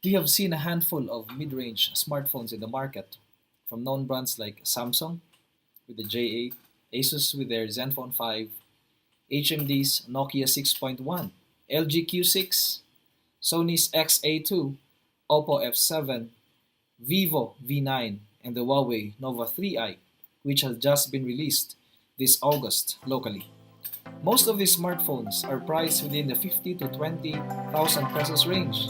We have seen a handful of mid-range smartphones in the market, from known brands like Samsung with the J8, Asus with their Zenfone 5, HMD's Nokia 6.1, LG Q6, Sony's XA2, Oppo F7, Vivo V9, and the Huawei Nova 3i, which has just been released this August locally. Most of these smartphones are priced within the 50 to 20,000 pesos range.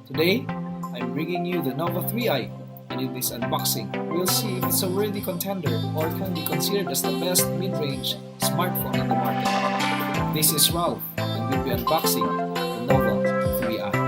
Today, I'm bringing you the Nova 3i, and in this unboxing, we'll see if it's a worthy contender or can be considered as the best mid-range smartphone in the market. This is Ralph, and we'll be unboxing the Nova 3i.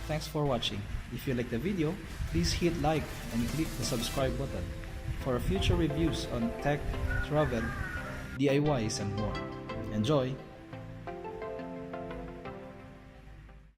Thanks for watching. If you like the video, please hit like and click the subscribe button for future reviews on tech, travel, DIYs, and more. Enjoy!